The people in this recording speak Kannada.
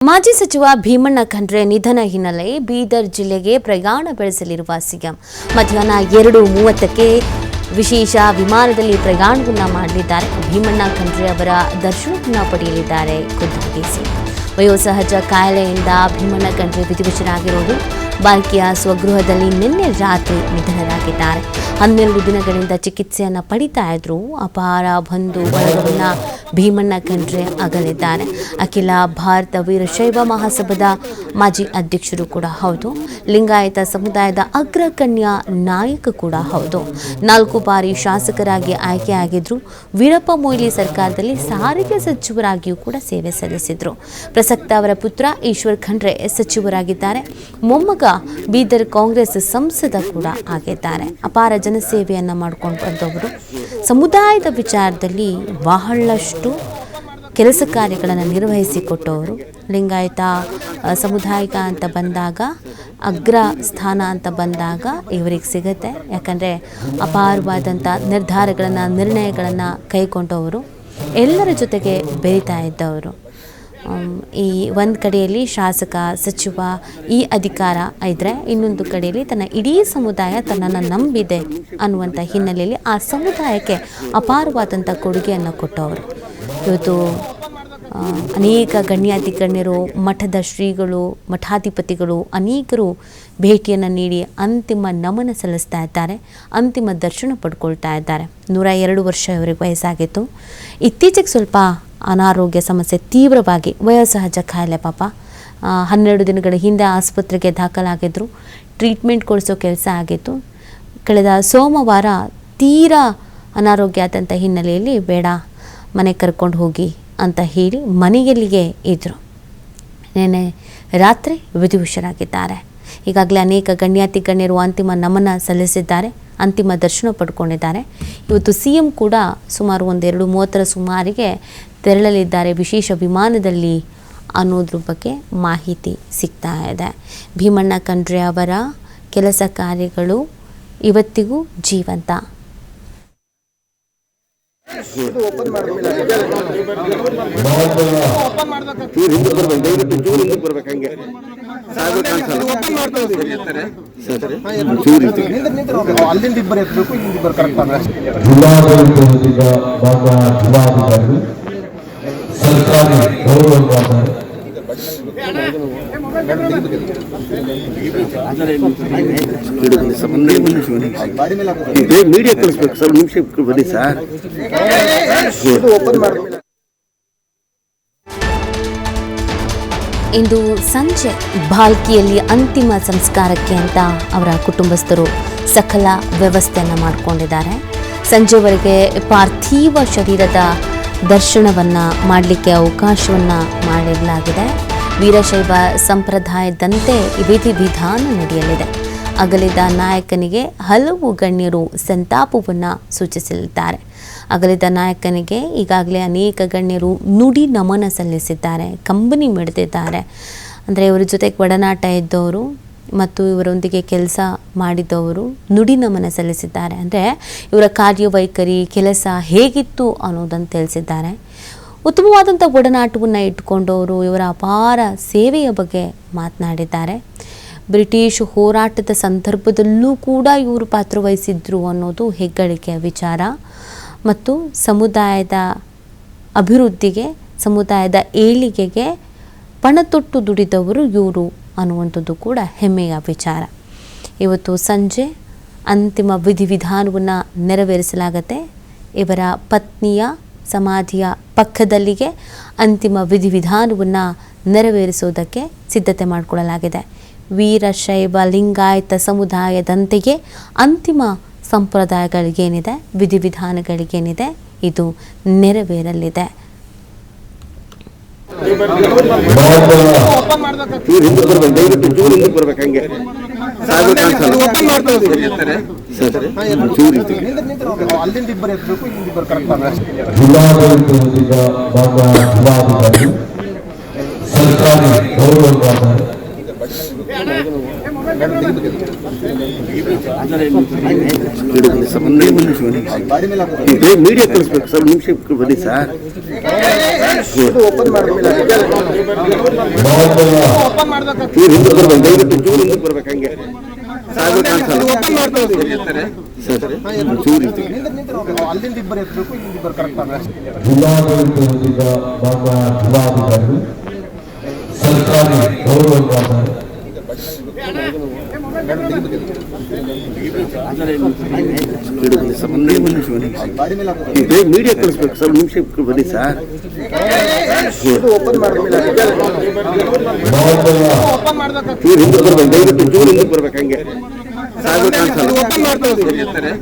ಮಾಜಿ ಸಚಿವ ಭೀಮಣ್ಣ ಖಂಡ್ರೆ ನಿಧನ ಹಿನ್ನೆಲೆ ಬೀದರ್ ಜಿಲ್ಲೆಗೆ ಪ್ರಯಾಣ ಬೆಳೆಸಲಿರುವ ಸಿಎಂ ಮಧ್ಯಾಹ್ನ 2:30ಕ್ಕೆ ವಿಶೇಷ ವಿಮಾನದಲ್ಲಿ ಪ್ರಯಾಣವನ್ನ ಮಾಡಲಿದ್ದಾರೆ. ಭೀಮಣ್ಣ ಖಂಡ್ರೆ ಅವರ ದರ್ಶನವನ್ನ ಪಡೆಯಲಿದ್ದಾರೆ. ಖುದ್ದಾಗಿ ವಯೋಸಹಜ ಕಾಯಿಲೆಯಿಂದ ಭೀಮಣ್ಣ ಖಂಡ್ರೆ ವಿಧಿವಶರಾಗಿರುವುದು ಬಾಲ್ಕಿಯ ಸ್ವಗೃಹದಲ್ಲಿ ನಿನ್ನೆ ರಾತ್ರಿ ನಿಧನರಾಗಿದ್ದಾರೆ. 12 ದಿನಗಳಿಂದ ಚಿಕಿತ್ಸೆಯನ್ನು ಪಡಿತಾ ಇದ್ರು. ಅಪಾರ ಬಂಧು ಬಳಗವನ್ನ ಭೀಮಣ್ಣ ಖಂಡ್ರೆ ಅಗಲಿದ್ದಾರೆ. ಅಖಿಲ ಭಾರತ ವೀರಶೈವ ಮಹಾಸಭಾದ ಮಾಜಿ ಅಧ್ಯಕ್ಷರು ಕೂಡ ಹೌದು. ಲಿಂಗಾಯತ ಸಮುದಾಯದ ಅಗ್ರಗಣ್ಯ ನಾಯಕ ಕೂಡ ಹೌದು. 4 ಬಾರಿ ಶಾಸಕರಾಗಿ ಆಯ್ಕೆಯಾಗಿದ್ರು. ವೀರಪ್ಪ ಮೊಯ್ಲಿ ಸರ್ಕಾರದಲ್ಲಿ ಸಾರಿಗೆ ಸಚಿವರಾಗಿಯೂ ಕೂಡ ಸೇವೆ ಸಲ್ಲಿಸಿದ್ರು. ಪ್ರಸಕ್ತ ಅವರ ಪುತ್ರ ಈಶ್ವರ್ ಖಂಡ್ರೆ ಸಚಿವರಾಗಿದ್ದಾರೆ. ಮೊಮ್ಮಗ ಬೀದರ್ ಕಾಂಗ್ರೆಸ್ ಸಂಸದ ಕೂಡ ಆಗಿದ್ದಾರೆ. ಅಪಾರ ಜನಸೇವೆಯನ್ನು ಮಾಡಿಕೊಂಡು ಬಂದವರು. ಸಮುದಾಯದ ವಿಚಾರದಲ್ಲಿ ಬಹಳಷ್ಟು ಕೆಲಸ ಕಾರ್ಯಗಳನ್ನು ನಿರ್ವಹಿಸಿಕೊಟ್ಟವರು. ಲಿಂಗಾಯತ ಸಮುದಾಯಿಕ ಅಂತ ಬಂದಾಗ, ಅಗ್ರ ಸ್ಥಾನ ಅಂತ ಬಂದಾಗ ಇವರಿಗೆ ಸಿಗುತ್ತೆ. ಯಾಕಂದರೆ ಅಪಾರವಾದಂಥ ನಿರ್ಣಯಗಳನ್ನು ಕೈಗೊಂಡವರು, ಎಲ್ಲರ ಜೊತೆಗೆ ಬೆರೀತಾ ಇದ್ದವರು. ಈ ಒಂದು ಕಡೆಯಲ್ಲಿ ಶಾಸಕ ಸಚಿವ ಈ ಅಧಿಕಾರ ಇದ್ದರೆ, ಇನ್ನೊಂದು ಕಡೆಯಲ್ಲಿ ತನ್ನ ಇಡೀ ಸಮುದಾಯ ತನ್ನನ್ನು ನಂಬಿದೆ ಅನ್ನುವಂಥ ಹಿನ್ನೆಲೆಯಲ್ಲಿ ಆ ಸಮುದಾಯಕ್ಕೆ ಅಪಾರವಾದಂಥ ಕೊಡುಗೆಯನ್ನು ಕೊಟ್ಟವರು. ಇವತ್ತು ಅನೇಕ ಗಣ್ಯಾತಿಗಣ್ಯರು, ಮಠದ ಶ್ರೀಗಳು, ಮಠಾಧಿಪತಿಗಳು ಅನೇಕರು ಭೇಟಿಯನ್ನು ನೀಡಿ ಅಂತಿಮ ನಮನ ಸಲ್ಲಿಸ್ತಾ ಇದ್ದಾರೆ. ಅಂತಿಮ ದರ್ಶನ ಪಡ್ಕೊಳ್ತಾ ಇದ್ದಾರೆ. 102 ವರ್ಷ ಇವರಿಗೆ ವಯಸ್ಸಾಗಿತ್ತು. ಇತ್ತೀಚೆಗೆ ಸ್ವಲ್ಪ ಅನಾರೋಗ್ಯ ಸಮಸ್ಯೆ ತೀವ್ರವಾಗಿ, ವಯೋಸಹಜ ಕಾಯಿಲೆ ಪಾಪ, 12 ದಿನಗಳ ಹಿಂದೆ ಆಸ್ಪತ್ರೆಗೆ ದಾಖಲಾಗಿದ್ದರು. ಟ್ರೀಟ್ಮೆಂಟ್ ಕೊಡಿಸೋ ಕೆಲಸ ಆಗಿತ್ತು. ಕಳೆದ ಸೋಮವಾರ ತೀರಾ ಅನಾರೋಗ್ಯ ಆದಂಥ ಹಿನ್ನೆಲೆಯಲ್ಲಿ ಬೇಡ ಮನೆಗೆ ಕರ್ಕೊಂಡು ಹೋಗಿ ಅಂತ ಹೇಳಿ ಮನೆಯಲ್ಲಿಯೇ ಇದ್ದರು. ನೆನ್ನೆ ರಾತ್ರಿ ವಿಧಿವಶರಾಗಿದ್ದಾರೆ. ಈಗಾಗಲೇ ಅನೇಕ ಗಣ್ಯರು ಅಂತಿಮ ನಮನ ಸಲ್ಲಿಸಿದ್ದಾರೆ, ಅಂತಿಮ ದರ್ಶನ ಪಡ್ಕೊಂಡಿದ್ದಾರೆ. ಇವತ್ತು CM ಕೂಡ ಸುಮಾರು 2:30 ಸುಮಾರಿಗೆ ತೆರಳಲಿದ್ದಾರೆ ವಿಶೇಷ ವಿಮಾನದಲ್ಲಿ ಅನ್ನೋದ್ರ ಬಗ್ಗೆ ಮಾಹಿತಿ ಸಿಗ್ತಾ ಇದೆ. ಭೀಮಣ್ಣ ಖಂಡ್ರೆ ಅವರ ಕೆಲಸ ಕಾರ್ಯಗಳು ಇವತ್ತಿಗೂ ಜೀವಂತ. ಮೀಡಿಯಾ ಕಳಿಸ್ಬೇಕು ಸರ್, ನಿಮಿಷ ಬನ್ನಿ ಸರ್. ಇಂದು ಸಂಜೆ ಬಾಲ್ಕಿಯಲ್ಲಿ ಅಂತಿಮ ಸಂಸ್ಕಾರಕ್ಕೆ ಅಂತ ಅವರ ಕುಟುಂಬಸ್ಥರು ಸಕಲ ವ್ಯವಸ್ಥೆಯನ್ನು ಮಾಡಿಕೊಂಡಿದ್ದಾರೆ. ಸಂಜೆವರೆಗೆ ಪಾರ್ಥಿವ ಶರೀರದ ದರ್ಶನವನ್ನು ಮಾಡಲಿಕ್ಕೆ ಅವಕಾಶವನ್ನು ಮಾಡಿರಲಾಗಿದೆ. ವೀರಶೈವ ಸಂಪ್ರದಾಯದಂತೆ ವಿಧಿವಿಧಾನ ನಡೆಯಲಿದೆ. ಅಗಲಿದ ನಾಯಕನಿಗೆ ಹಲವು ಗಣ್ಯರು ಸಂತಾಪವನ್ನು ಸೂಚಿಸಲಿದ್ದಾರೆ. ಅಗಲಿದ ನಾಯಕನಿಗೆ ಈಗಾಗಲೇ ಅನೇಕ ಗಣ್ಯರು ನುಡಿ ನಮನ ಸಲ್ಲಿಸಿದ್ದಾರೆ, ಕಂಬನಿ ಮಿಡಿದಿದ್ದಾರೆ. ಅಂದರೆ ಇವರ ಜೊತೆಗೆ ಒಡನಾಟ ಇದ್ದವರು ಮತ್ತು ಇವರೊಂದಿಗೆ ಕೆಲಸ ಮಾಡಿದವರು ನುಡಿ ನಮನ ಸಲ್ಲಿಸಿದ್ದಾರೆ. ಅಂದರೆ ಇವರ ಕಾರ್ಯವೈಖರಿ, ಕೆಲಸ ಹೇಗಿತ್ತು ಅನ್ನೋದನ್ನು ತಿಳಿಸಿದ್ದಾರೆ. ಉತ್ತಮವಾದಂಥ ಒಡನಾಟವನ್ನು ಇಟ್ಕೊಂಡವರು ಇವರ ಅಪಾರ ಸೇವೆಯ ಬಗ್ಗೆ ಮಾತನಾಡಿದ್ದಾರೆ. ಬ್ರಿಟಿಷ್ ಹೋರಾಟದ ಸಂದರ್ಭದಲ್ಲೂ ಕೂಡ ಇವರು ಪಾತ್ರವಹಿಸಿದ್ರು ಅನ್ನೋದು ಹೆಗ್ಗಳಿಕೆಯ ವಿಚಾರ. ಮತ್ತು ಸಮುದಾಯದ ಅಭಿವೃದ್ಧಿಗೆ, ಸಮುದಾಯದ ಏಳಿಗೆಗೆ ಪಣತೊಟ್ಟು ದುಡಿದವರು ಇವರು ಅನ್ನುವಂಥದ್ದು ಕೂಡ ಹೆಮ್ಮೆಯ ವಿಚಾರ. ಇವತ್ತು ಸಂಜೆ ಅಂತಿಮ ವಿಧಿವಿಧಾನವನ್ನು ನೆರವೇರಿಸಲಾಗುತ್ತೆ. ಇವರ ಪತ್ನಿಯ ಸಮಾಧಿಯ ಪಕ್ಕದಲ್ಲಿಗೆ ಅಂತಿಮ ವಿಧಿವಿಧಾನವನ್ನು ನೆರವೇರಿಸುವುದಕ್ಕೆ ಸಿದ್ಧತೆ ಮಾಡಿಕೊಳ್ಳಲಾಗಿದೆ. ವೀರಶೈವ ಲಿಂಗಾಯತ ಸಮುದಾಯದಂತೆಯೇ ಅಂತಿಮ ಸಂಪ್ರದಾಯಗಳಿಗೇನಿದೆ, ವಿಧಿವಿಧಾನಗಳಿಗೇನಿದೆ, ಇದು ನೆರವೇರಲಿದೆ. ಮೀಡಿಯಾ ಕಳಿಸ್ಬೇಕು ಸರ್, ನಿಮಿಷ ಬನ್ನಿ ಸರ್. ಇವ್ರು ಹಿಂದಕ್ಕೆ ಬರ್ಬೇಕು, ದಯವಿಟ್ಟು ಚೂರು ಹಿಂದಕ್ಕೆ ಬರ್ಬೇಕು. ಹಂಗೆ ಸಾಗು ಕಾಣಿಸಲ್ಲ ಸರ್, ಚೂರು ಅಲ್ಲಿಂದ ಇಬ್ಬರು ಎತ್ತಬೇಕು, ಇಲ್ಲಿಂದ ಇಬ್ಬರು ಕರೆಕ್ಟ್ ಆಗ ಜಿಲ್ಲಾಡಳಿತದಿಂದ ಮಾನ್ಯ ಜಿಲ್ಲಾಧಿಕಾರಿಗಳು ಸರ್ಕಾರಿ ಗೌರವವಾದ ಮೀಡಿಯಾ ಕಳಿಸ್ಬೇಕು ಸರ್, ನಿಮಿಷ ಬನ್ನಿ ಸರ್. ಇವ್ರು ಹಿಂದಕ್ಕೆ ಬರ್ಬೇಕು, ದಯವಿಟ್ಟು ಚೂರು ಹಿಂದಕ್ಕೆ ಬರ್ಬೇಕು. ಹಂಗೆ ಸಾಗು ಕಾಣಿಸಲ್ಲ